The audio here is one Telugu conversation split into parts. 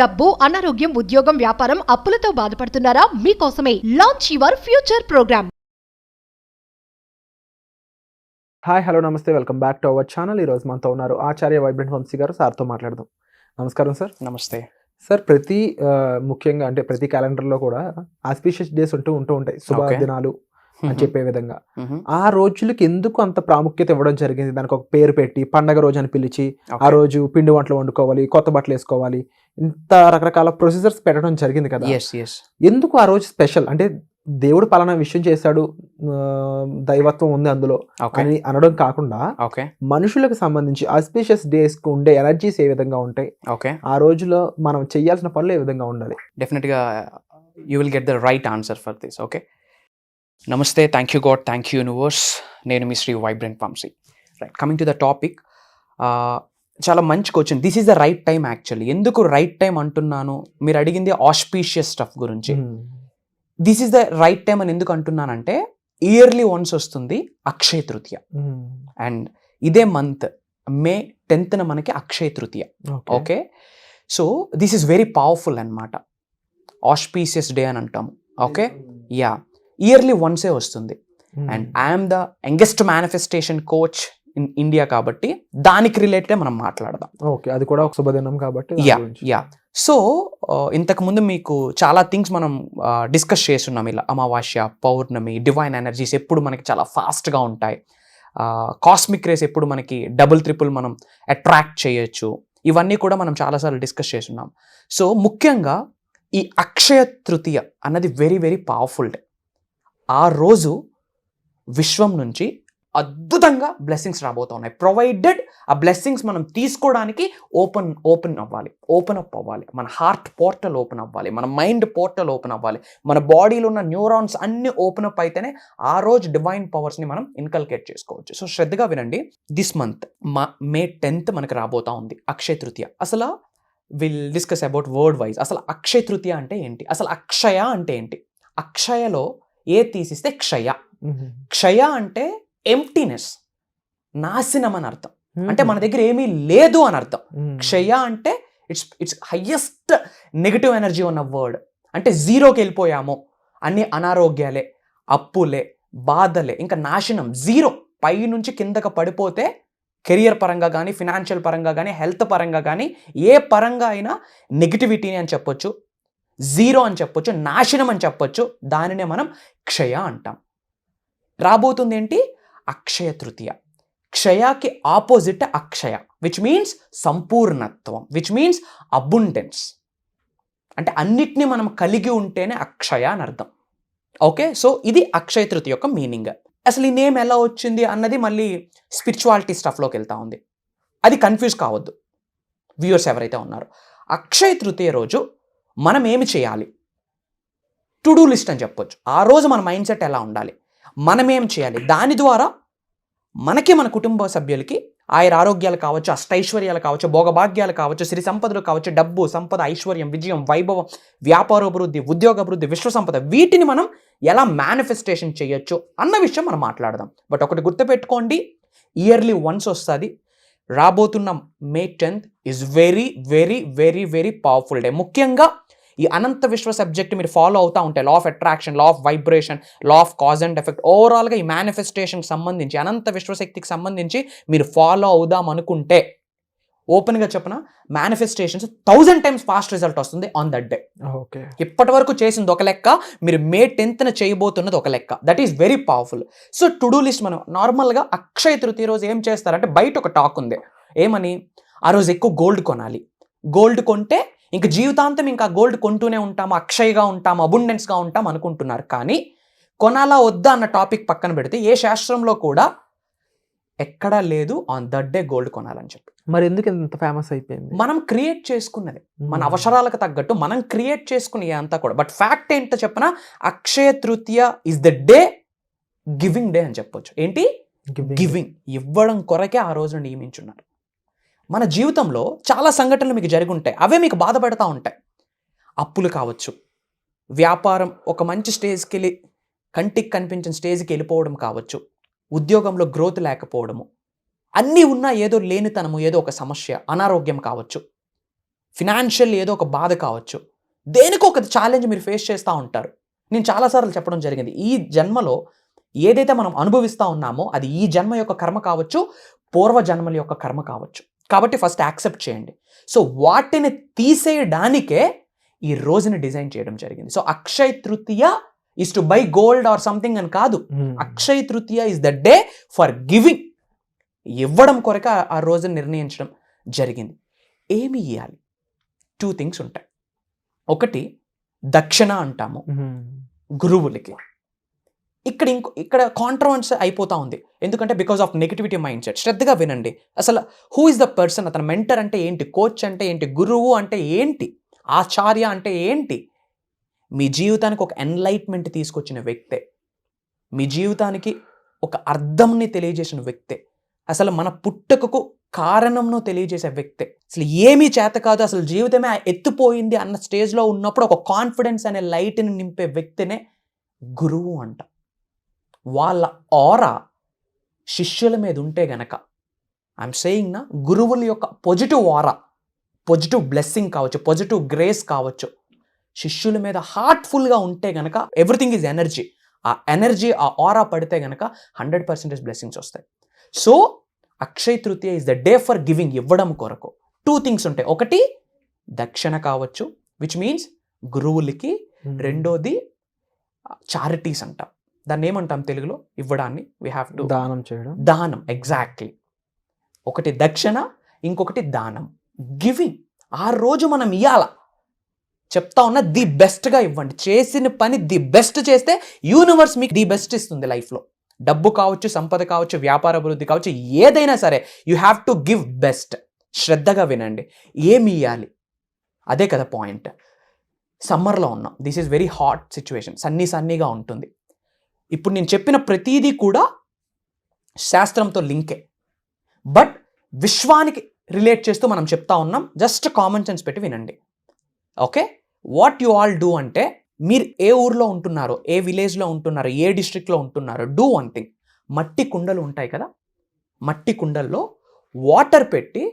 డబ్బు, అనారోగ్యం, ఉద్యోగం, వ్యాపారం, అప్పులతో బాధపడుతున్నారా? మీకోసమే launch your future program. Hi hello నమస్తే, welcome back to our channel. ఈరోజు మనతో ఉన్నారు ఆచార్య వైబ్రెంట్ వంశీ గారు. సార్తో మాట్లాడదాం. నమస్కారం సార్. నమస్తే సార్, ముఖ్యంగా అంటే ప్రతి క్యాలెండర్లో కూడా ఆస్పీషియస్ డేస్ ఉంటూ ఉంటాయి, శుభ దినాలు అని చెప్పే విధంగా. ఆ రోజులకి ఎందుకు అంత ప్రాముఖ్యత ఇవ్వడం జరిగింది? దానికి ఒక పేరు పెట్టి పండగ రోజు అని పిలిచి ఆ రోజు పిండి వంటలు వండుకోవాలి, కొత్త బట్టలు వేసుకోవాలి, ఇంత రకరకాల ప్రొసీజర్స్ పెట్టడం జరిగింది కదా. ఎందుకు ఆ రోజు స్పెషల్? అంటే దేవుడు పలానా విషయం చేశాడు, దైవత్వం ఉంది అందులో అని అనడం కాకుండా మనుషులకు సంబంధించి ఆస్పీషియస్ డేస్ కు ఉండే ఎనర్జీస్ ఏ విధంగా ఉంటాయి, ఆ రోజులో మనం చేయాల్సిన పనులు ఏ విధంగా ఉండాలి? డెఫినెట్ గా you will get the right answer for this. Okay, నమస్తే, thank you God, thank you universe. నేను మీ Shri vibrant Vamshi. Right, coming to the topic, చాలా మంచి question. This is the right time actually. ఎందుకు రైట్ టైం అంటున్నాను? మీరు అడిగింది ఆస్పీషియస్ స్టఫ్ గురించి. This is the right time అని ఎందుకు అంటున్నానంటే, ఇయర్లీ వన్స్ వస్తుంది అక్షయ తృతీయ. అండ్ ఇదే మంత్ మే 10th మనకి Akshaya Tritiya. Okay, so this is very powerful అన్నమాట. ఆస్పీషియస్ డే అని అంటాము. ఓకే, యా, ఇయర్లీ వన్సే వస్తుంది. And I'm the youngest manifestation coach in India కాబట్టి దానికి రిలేటెడ్ మనం మాట్లాడదాం. ఓకే, అది కూడా ఒక శుభదినం కాబట్టి. యా. సో ఇంతకుముందు మీకు చాలా థింగ్స్ మనం డిస్కస్ చేస్తున్నాం. ఇలా అమావాస్య, పౌర్ణమి, డివైన్ ఎనర్జీస్ ఎప్పుడు మనకి చాలా ఫాస్ట్గా ఉంటాయి, కాస్మిక్ రేస్ ఎప్పుడు మనకి డబుల్ ట్రిపుల్ మనం అట్రాక్ట్ చేయొచ్చు, ఇవన్నీ కూడా మనం చాలాసార్లు డిస్కస్ చేస్తున్నాం. సో ముఖ్యంగా ఈ అక్షయ తృతీయ అన్నది వెరీ వెరీ పవర్ఫుల్ డే. ఆ రోజు విశ్వం నుంచి అద్భుతంగా బ్లెస్సింగ్స్ రాబోతూ ఉన్నాయి. ప్రొవైడెడ్ ఆ బ్లెస్సింగ్స్ మనం తీసుకోవడానికి ఓపెన్ అవ్వాలి, ఓపెన్ అప్ అవ్వాలి. మన హార్ట్ పోర్టల్ ఓపెన్ అవ్వాలి, మన మైండ్ పోర్టల్ ఓపెన్ అవ్వాలి, మన బాడీలో ఉన్న న్యూరాన్స్ అన్ని ఓపెన్ అప్ అయితేనే ఆ రోజు డివైన్ పవర్స్ని మనం ఇన్కల్కేట్ చేసుకోవచ్చు. సో శ్రద్ధగా వినండి. దిస్ మంత్ మే 10th మనకి రాబోతా ఉంది అక్షయ తృతీయ. అసలు will discuss about word wise. అసలు అక్షయ తృతీయ అంటే ఏంటి? అసలు అక్షయ అంటే ఏంటి? అక్షయలో ఏ తీసిస్తే క్షయ. క్షయ అంటే ఎంప్టీనెస్, నాశనం అని అర్థం. అంటే మన దగ్గర ఏమీ లేదు అని అర్థం. క్షయ అంటే ఇట్స్ హయ్యెస్ట్ నెగటివ్ ఎనర్జీ ఉన్న వర్డ్. అంటే జీరోకి వెళ్ళిపోయాము, అన్ని అనారోగ్యాలే, అప్పులే, బాధలే, ఇంకా నాశనం, జీరో. పై నుంచి కిందకి పడిపోతే కెరియర్ పరంగా కానీ, ఫినాన్షియల్ పరంగా కానీ, హెల్త్ పరంగా కానీ, ఏ పరంగా అయినా నెగిటివిటీని అని చెప్పొచ్చు, జీరో అని చెప్పొచ్చు, నాశనం అని చెప్పొచ్చు. దానినే మనం క్షయ అంటాం. రాబోతుంది ఏంటి? అక్షయ తృతీయ. క్షయాకి ఆపోజిట్ అక్షయ, విచ్ మీన్స్ సంపూర్ణత్వం, విచ్ మీన్స్ అబుండెన్స్. అంటే అన్నిటినీ మనం కలిగి ఉంటేనే అక్షయ అని అర్థం. ఓకే, సో ఇది అక్షయ తృతీయ యొక్క మీనింగ్. అసలు ఈ నేమ్ ఎలా వచ్చింది అన్నది మళ్ళీ స్పిరిచువాలిటీ స్టఫ్లోకి వెళ్తా ఉంది. అది కన్ఫ్యూజ్ కావద్దు వ్యూవర్స్ ఎవరైతే ఉన్నారో. అక్షయ తృతీయ రోజు మనం ఏమి చేయాలి? టు డూ లిస్ట్ అని చెప్పొచ్చు. ఆ రోజు మన మైండ్ సెట్ ఎలా ఉండాలి, మనం ఏం చేయాలి, దాని ద్వారా మనకి, మన కుటుంబ సభ్యులకి ఆయుర ఆరోగ్యాలు కావచ్చు, అష్టైశ్వర్యాలు కావచ్చు, భోగభాగ్యాలు కావచ్చు, సిరి సంపదలు కావచ్చు, డబ్బు, సంపద, ఐశ్వర్యం, విజయం, వైభవం, వ్యాపారోభివృద్ధి, ఉద్యోగాభివృద్ధి, విశ్వ సంపద, వీటిని మనం ఎలా మేనిఫెస్టేషన్ చేయొచ్చు అన్న విషయం మనం మాట్లాడదాం. బట్ ఒకటి గుర్తుపెట్టుకోండి, ఇయర్లీ వన్స్ వస్తుంది. రాబోతున్న మే 10th is very very very very powerful day. ముఖ్యంగా ఈ అనంత విశ్వ సబ్జెక్ట్ మీరు ఫాలో అవుతూ ఉంటే, law of attraction, law of vibration, law of cause and effect, ఓవరాల్గా ఈ మేనిఫెస్టేషన్కి సంబంధించి, అనంత విశ్వశక్తికి సంబంధించి మీరు ఫాలో అవుదాం అనుకుంటే, ఓపెన్గా చెప్పిన మేనిఫెస్టేషన్స్ 1000 times ఫాస్ట్ రిజల్ట్ వస్తుంది ఆన్ దట్ డే. ఓకే, ఇప్పటి వరకు చేసింది ఒక లెక్క, మీరు మే 10th చేయబోతున్నది ఒక లెక్క. That is very powerful. So to do list మనం నార్మల్గా అక్షయ తృతీయ రోజు ఏం చేస్తారంటే, బయట ఒక టాక్ ఉంది, ఏమని, ఆ రోజు ఎక్కువ గోల్డ్ కొనాలి, గోల్డ్ కొంటే ఇంక జీవితాంతం ఇంకా గోల్డ్ కొంటూనే ఉంటాము, అక్షయగా ఉంటాము, అబుండెన్స్గా ఉంటాం అనుకుంటున్నారు. కానీ కొనాలా వద్దా అన్న టాపిక్ పక్కన పెడితే ఏ శాస్త్రంలో కూడా ఎక్కడా లేదు ఆన్ దట్ డే గోల్డ్ కొనాలని చెప్పి. మరి ఎందుకు ఇంత ఫేమస్ అయిపోయింది? మనం క్రియేట్ చేసుకున్నది, మన అవసరాలకు తగ్గట్టు మనం క్రియేట్ చేసుకునే అంతా కూడా. బట్ ఫ్యాక్ట్ ఏంటో చెప్పిన, Akshaya Tritiya is the day, giving day అని చెప్పొచ్చు. ఏంటి? గివింగ్, ఇవ్వడం కొరకే ఆ రోజున నియమించున్నారు. మన జీవితంలో చాలా సంఘటనలు మీకు జరిగి ఉంటాయి, అవే మీకు బాధ పెడతా ఉంటాయి. అప్పులు కావచ్చు, వ్యాపారం ఒక మంచి స్టేజ్కి వెళ్ళి కంటికి కనిపించిన స్టేజ్కి వెళ్ళిపోవడం కావచ్చు, ఉద్యోగంలో గ్రోత్ లేకపోవడము, అన్నీ ఉన్నా ఏదో లేనితనము, ఏదో ఒక సమస్య, అనారోగ్యం కావచ్చు, ఫినాన్షియల్ ఏదో ఒక బాధ కావచ్చు, దేనికో ఒక ఛాలెంజ్ మీరు ఫేస్ చేస్తూ ఉంటారు. నేను చాలాసార్లు చెప్పడం జరిగింది, ఈ జన్మలో ఏదైతే మనం అనుభవిస్తూ ఉన్నామో అది ఈ జన్మ యొక్క కర్మ కావచ్చు, పూర్వ జన్మల యొక్క కర్మ కావచ్చు. కాబట్టి ఫస్ట్ యాక్సెప్ట్ చేయండి. సో వాటిని తీసేయడానికే ఈ రోజుని డిజైన్ చేయడం జరిగింది. So Akshaya Tritiya is to buy gold or something అని కాదు. Akshaya Tritiya is the day for giving. ఇవ్వడం కొరక ఆ రోజుని నిర్ణయించడం జరిగింది. ఏమి ఇవ్వాలి? 2 things ఉంటాయి. ఒకటి దక్షిణ అంటాము గురువులకి. ఇక్కడ కాంట్రవర్సీ అయిపోతా ఉంది. ఎందుకంటే because of negativity mind set. శ్రద్ధగా వినండి. అసలు హూ ఇస్ ద పర్సన్? అతను మెంటర్ అంటే ఏంటి? కోచ్ అంటే ఏంటి? గురువు అంటే ఏంటి? ఆచార్య అంటే ఏంటి? మీ జీవితానికి ఒక ఎన్లైట్మెంట్ తీసుకొచ్చిన వ్యక్తే. మీ జీవితానికి ఒక అర్థంని తెలియజేసిన వ్యక్తే. అసలు మన పుట్టుకకు కారణంను తెలియజేసే వ్యక్తే. అసలు ఏమీ చేత కాదు, అసలు జీవితమే ఎత్తిపోయింది అన్న స్టేజ్లో ఉన్నప్పుడు ఒక కాన్ఫిడెన్స్ అనే లైట్ని నింపే వ్యక్తినే గురువు అంట. వాళ్ళ ఆరా శిష్యుల మీద ఉంటే గనక, ఐఎమ్ సేయింగ్ నా, గురువుల యొక్క పాజిటివ్ ఆరా, పాజిటివ్ బ్లెస్సింగ్ కావచ్చు, పాజిటివ్ గ్రేస్ కావచ్చు, శిష్యుల మీద హార్ట్ఫుల్గా ఉంటే గనక ఎవ్రీథింగ్ ఈజ్ ఎనర్జీ. ఆ ఎనర్జీ, ఆ ఆరా పడితే గనక 100% బ్లెస్సింగ్స్ వస్తాయి. So Akshaya Tritiya is the day for giving, ఇవ్వడం కొరకు. 2 things ఉంటాయి. ఒకటి దక్షిణ కావచ్చు, విచ్ మీన్స్ గురువులకి. రెండోది చారిటీస్ అంటాం. దాన్ని ఏమంటాం తెలుగులో? ఇవ్వడాన్ని. వీ హ్యావ్ టు దానం చేయడం. దానం, ఎగ్జాక్ట్లీ. ఒకటి దక్షిణ, ఇంకొకటి దానం, గివింగ్. ఆ రోజు మనం ఇవ్వాల. చెప్తా ఉన్నా, ది బెస్ట్గా ఇవ్వండి. చేసిన పని ది బెస్ట్ చేస్తే యూనివర్స్ మీకు ది బెస్ట్ ఇస్తుంది లైఫ్లో. డబ్బు కావచ్చు, సంపద కావచ్చు, వ్యాపార అభివృద్ధి కావచ్చు, ఏదైనా సరే you have to give best. శ్రద్ధగా వినండి. ఏమి ఇవ్వాలి? అదే కదా పాయింట్. సమ్మర్లో ఉన్నాం. This is very hot situation. సన్నీగా ఉంటుంది. ఇప్పుడు నేను చెప్పిన ప్రతిదీ కూడా శాస్త్రంతో లింకే, బట్ విశ్వానికి రిలేట్ చేస్తూ మనం చెప్తా ఉన్నాం. జస్ట్ కామన్ సెన్స్ పెట్టి వినండి. Okay, what you all do అంటే, మీరు ఏ ఊర్లో ఉంటున్నారో, ఏ విలేజ్లో ఉంటున్నారో, ఏ డిస్ట్రిక్ట్లో ఉంటున్నారో, డూ వన్ థింగ్. మట్టి కుండలు ఉంటాయి కదా, మట్టి కుండల్లో వాటర్ పెట్టి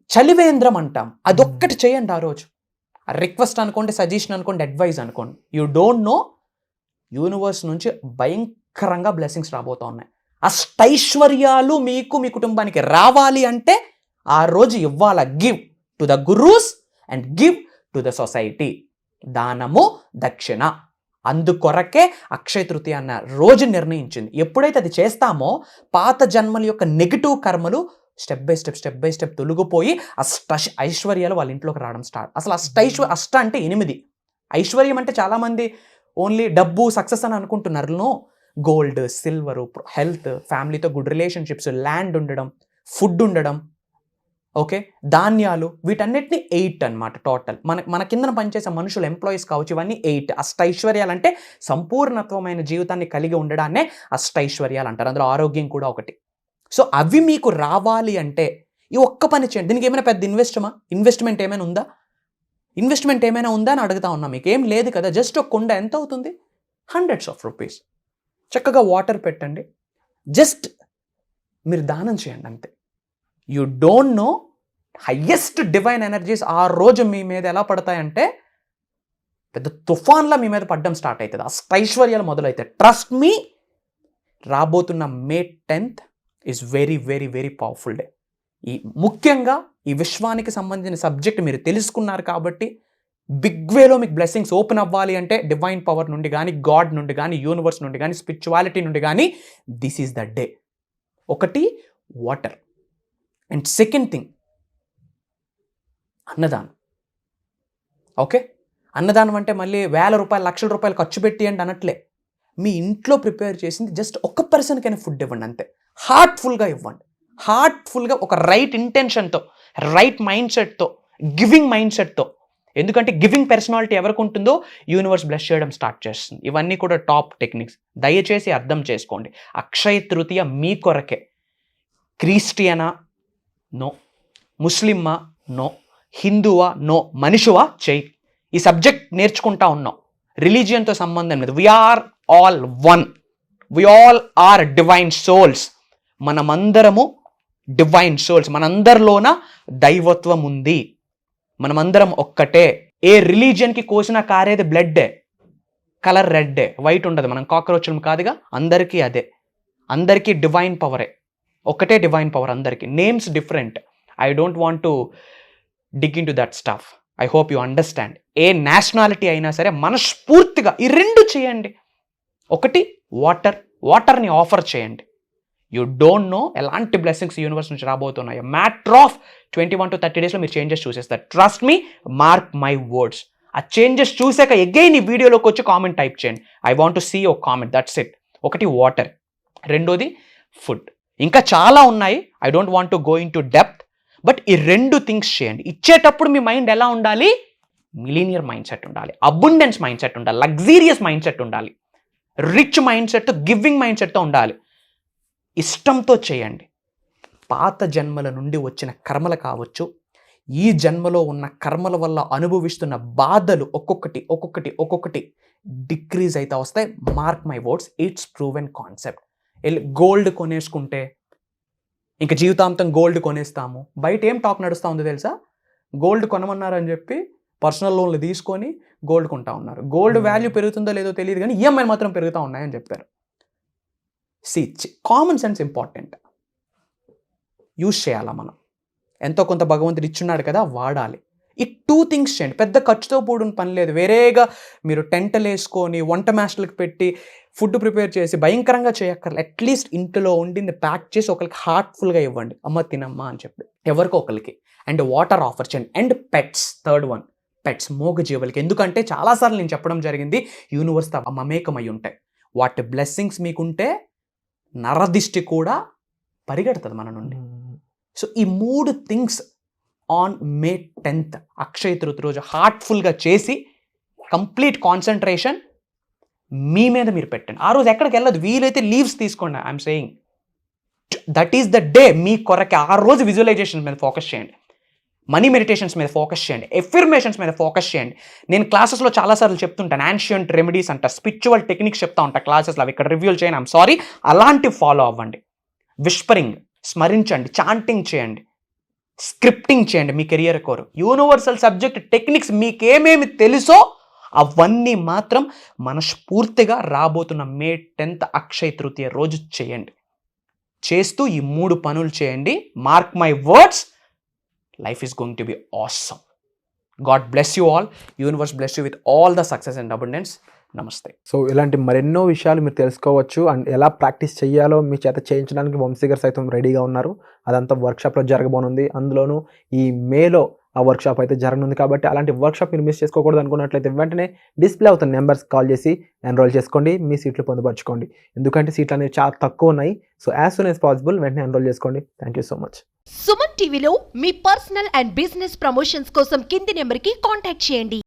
చలివేంద్రం అంటాం, అదొక్కటి చేయండి ఆ రోజు. రిక్వెస్ట్ అనుకోండి, సజెషన్ అనుకోండి, అడ్వైజ్ అనుకోండి. యూ డోంట్ నో, యూనివర్స్ నుంచి భయంకరంగా బ్లెస్సింగ్స్ రాబోతూ ఉన్నాయి. అష్టైశ్వర్యాలు మీకు, మీ కుటుంబానికి రావాలి అంటే ఆ రోజు ఇవ్వాల. Give to the gurus and give to the society. దానము, దక్షిణ. అందుకొరకే అక్షయ తృతీయ అన్న రోజు నిర్ణయించింది. ఎప్పుడైతే అది చేస్తామో పాత జన్మల యొక్క నెగిటివ్ కర్మలు స్టెప్ బై స్టెప్ తొలగిపోయి ఐశ్వర్యాలు వాళ్ళ ఇంట్లోకి రావడం స్టార్ట్. అసలు అష్ట అంటే 8. ఐశ్వర్యం అంటే చాలామంది ఓన్లీ డబ్బు, సక్సెస్ అని అనుకుంటున్నారు. నో, గోల్డ్, సిల్వరు, హెల్త్, ఫ్యామిలీతో గుడ్ రిలేషన్షిప్స్, ల్యాండ్ ఉండడం, ఫుడ్ ఉండడం, ఓకే, ధాన్యాలు, వీటన్నిటిని 8 అన్నమాట టోటల్. మన కిందన పనిచేసే మనుషులు, ఎంప్లాయీస్ కావచ్చు, ఇవన్నీ 8. అష్టైశ్వర్యాలు అంటే సంపూర్ణత్వమైన జీవితాన్ని కలిగి ఉండడాన్నే అష్టైశ్వర్యాలు అంటారు. అందులో ఆరోగ్యం కూడా ఒకటి. సో అవి మీకు రావాలి అంటే ఈ ఒక్క పని చేయండి. దీనికి ఏమైనా పెద్ద ఇన్వెస్ట్మెంట్ ఏమైనా ఉందా? ఇన్వెస్ట్మెంట్ ఏమైనా ఉందా అని అడుగుతా ఉన్నా. మీకు ఏం లేదు కదా. జస్ట్ ఒక కుండ ఎంత అవుతుంది? hundreds of rupees. చక్కగా వాటర్ పెట్టండి, జస్ట్ మీరు దానం చేయండి, అంతే. You don't no, highest divine energies ఆ రోజు మీ మీద ఎలా పడతాయంటే పెద్ద తుఫాన్లా మీ మీద పడ్డం స్టార్ట్ అవుతుంది. అష్టైశ్వర్యాలు మొదలవుతాయి. ట్రస్ట్ మీ, రాబోతున్న May 10th is very very very powerful day. ముఖ్యంగా ఈ విశ్వానికి సంబంధించిన సబ్జెక్ట్ మీరు తెలుసుకున్నారు కాబట్టి బిగ్ వేలో మీకు బ్లెస్సింగ్స్ ఓపెన్ అవ్వాలి అంటే డివైన్ పవర్ నుండి కానీ, గాడ్ నుండి కానీ, యూనివర్స్ నుండి కానీ, స్పిరిచువాలిటీ నుండి కానీ, దిస్ ఈజ్ ద డే. ఒకటి వాటర్, అండ్ సెకండ్ థింగ్ అన్నదానం. ఓకే, అన్నదానం అంటే మళ్ళీ 1000 రూపాయలు, లక్షల రూపాయలు ఖర్చు పెట్టి అంటే అనట్లే. మీ ఇంట్లో ప్రిపేర్ చేసింది జస్ట్ ఒక పర్సన్కైనా ఫుడ్ ఇవ్వండి, అంతే. హార్ట్ఫుల్గా ఇవ్వండి. హార్ట్ఫుల్గా, ఒక రైట్ ఇంటెన్షన్తో, రైట్ మైండ్ సెట్తో, గివింగ్ మైండ్ సెట్తో. ఎందుకంటే గివింగ్ పర్సనాలిటీ ఎవరికి ఉంటుందో యూనివర్స్ బ్లెస్ చేయడం స్టార్ట్ చేస్తుంది. ఇవన్నీ కూడా టాప్ టెక్నిక్స్. దయచేసి అర్థం చేసుకోండి. అక్షయ తృతీయ మీ కొరకే. క్రిస్టియనా? నో. ముస్లిమ్మా? నో. హిందువా? నో. మనిషివా? చెయ్యి. ఈ సబ్జెక్ట్ నేర్చుకుంటా ఉన్నాం. రిలీజియన్తో సంబంధం లేదు. We are all one. We all are divine souls. మనమందరము డివైన్ సోల్స్. మనందరిలోన దైవత్వం ఉంది. మనమందరం ఒక్కటే. ఏ రిలీజియన్కి కోసిన కారేది బ్లడ్డే, కలర్ రెడ్డే, వైట్ ఉండదు. మనం కాక్రోచ్లు కాదుగా, అందరికీ అదే. అందరికీ డివైన్ పవరే, ఒకటే డివైన్ పవర్ అందరికీ. Names different. I don't want to dig in to that stuff. I hope you understand. A nationality అయినా సరే మనస్ఫూర్తిగా ఈ రెండు చేయండి. ఒకటి వాటర్ని ఆఫర్ చేయండి. యూ డోంట్ నో ఎలాంటి బ్లెస్సింగ్స్ యూనివర్స్ నుంచి రాబోతున్నాయి. మ్యాటర్ ఆఫ్ 21 to 30 డేస్లో మీరు చేంజెస్ చూసేస్తారు. Trust me, mark my words. ఆ చేంజెస్ చూసాక ఎగైన్ ఈ వీడియోలోకి వచ్చి కామెంట్ టైప్ చేయండి. I want to see your comment. That's it. ఒకటి వాటర్, రెండోది ఫుడ్. ఇంకా చాలా ఉన్నాయి. I don't want to go in to depth. But ఈ రెండు థింగ్స్ చేయండి. ఇచ్చేటప్పుడు మీ మైండ్ ఎలా ఉండాలి? మిలీనియర్ మైండ్ సెట్ ఉండాలి, అబుండెన్స్ మైండ్ సెట్ ఉండాలి, లగ్జీరియస్ మైండ్ సెట్ ఉండాలి, rich mind set, giving mind సెట్తో ఉండాలి. ఇష్టంతో చేయండి. పాత జన్మల నుండి వచ్చిన కర్మలు కావచ్చు, ఈ జన్మలో ఉన్న కర్మల వల్ల అనుభవిస్తున్న బాధలు ఒక్కొక్కటి డిక్రీజ్ అయితే వస్తాయి. Mark my words, it's proven concept. Gold కొనేసుకుంటే ఇంకా జీవితాంతం గోల్డ్ కొనేస్తాము. బయట ఏం టాక్ నడుస్తూ ఉందో తెలుసా? గోల్డ్ కొనమన్నారని చెప్పి పర్సనల్ లోన్లు తీసుకొని గోల్డ్ కొంటా ఉన్నారు. గోల్డ్ వాల్యూ పెరుగుతుందో లేదో తెలియదు కానీ ఈఎంఐలు మాత్రం పెరుగుతూ ఉన్నాయని చెప్పారు. Common sense important. యూజ్ చేయాలా మనం. ఎంతో కొంత భగవంతుడు ఇచ్చున్నాడు కదా, వాడాలి. ఈ 2 థింగ్స్ చేయండి. పెద్ద ఖర్చుతో కూడిన పని లేదు. వేరేగా మీరు టెంటలు వేసుకొని వంట మాస్టర్లకు పెట్టి ఫుడ్ ప్రిపేర్ చేసి భయంకరంగా చేయక్కర్లేదు. అట్లీస్ట్ ఇంట్లో ఉండింది ప్యాక్ చేసి ఒకరికి హార్ట్ఫుల్గా ఇవ్వండి. అమ్మ తినమ్మా అని చెప్పి ఎవరికో ఒకరికి. అండ్ వాటర్ ఆఫర్ చేయండి. And pets, third one, pets, మూగజీవులకి. ఎందుకంటే చాలాసార్లు నేను చెప్పడం జరిగింది, యూనివర్స్తో మమేకమై ఉంటాయి. వాటి బ్లెస్సింగ్స్ మీకుంటే నరదిష్టి కూడా పరిగెడుతుంది మన నుండి. సో ఈ 3 things on May 10th Akshaya Tritiya రోజు హార్ట్ఫుల్గా చేసి కంప్లీట్ కాన్సన్ట్రేషన్ మీ మీద మీరు పెట్టండి. ఆ రోజు ఎక్కడికి వెళ్ళదు. వీలైతే లీవ్స్ తీసుకోండి. I'm saying that is the day. మీ కొరకే ఆ రోజు విజువలైజేషన్ మీద ఫోకస్ చేయండి, మనీ మెడిటేషన్స్ మీద ఫోకస్ చేయండి, ఎఫర్మేషన్స్ మీద ఫోకస్ చేయండి. నేను క్లాసెస్లో చాలాసార్లు చెప్తుంటాను, యాన్షియంట్ రెమెడీస్ అంట, స్పిరిచువల్ టెక్నిక్స్ చెప్తా ఉంటాను క్లాసెస్లో. అవి ఇక్కడ రివ్యూలు చేయండి. I'm sorry. అలాంటివి ఫాలో అవ్వండి. విస్పరింగ్, స్మరించండి, చాంటింగ్ చేయండి, స్క్రిప్టింగ్ చేయండి మీ కెరియర్ కోరు. యూనివర్సల్ సబ్జెక్ట్ టెక్నిక్స్ మీకేమేమి తెలుసో అవన్నీ మాత్రం మనస్ఫూర్తిగా రాబోతున్న May 10th అక్షయ తృతీయ రోజు చేయండి. చేస్తూ ఈ 3 పనులు చేయండి. Mark my words, life is going to be awesome. God bless you all. Universe bless you with all the success and abundance. నమస్తే. సో ఇలాంటి మరెన్నో విషయాలు మీరు తెలుసుకోవచ్చు. అండ్ ఎలా ప్రాక్టీస్ చేయాలో మీ చేత చేయించడానికి వంశీ గారు సైతం రెడీగా ఉన్నారు. అదంతా వర్క్షాప్లో జరగబోనుంది. అందులోనూ ఈ మేలో ఆ వర్క్షాప్ అయితే జరగనుంది. కాబట్టి అలాంటి వర్క్షాప్ మీరు మిస్ చేసుకోకూడదు అనుకున్నట్లయితే వెంటనే డిస్ప్లే అవుతున్న నెంబర్స్ కాల్ చేసి ఎన్రోల్ చేసుకోండి. మీ సీట్లు పొందుపరచుకోండి. ఎందుకంటే సీట్లు అనేవి చాలా తక్కువ ఉన్నాయి. So as soon as possible వెంటనే ఎన్రోల్ చేసుకోండి. Thank you so much. Suman టీవీలో మీ పర్సనల్ అండ్ బిజినెస్ ప్రమోషన్స్ కోసం కింది నెంబర్కి కాంటాక్ట్ చేయండి.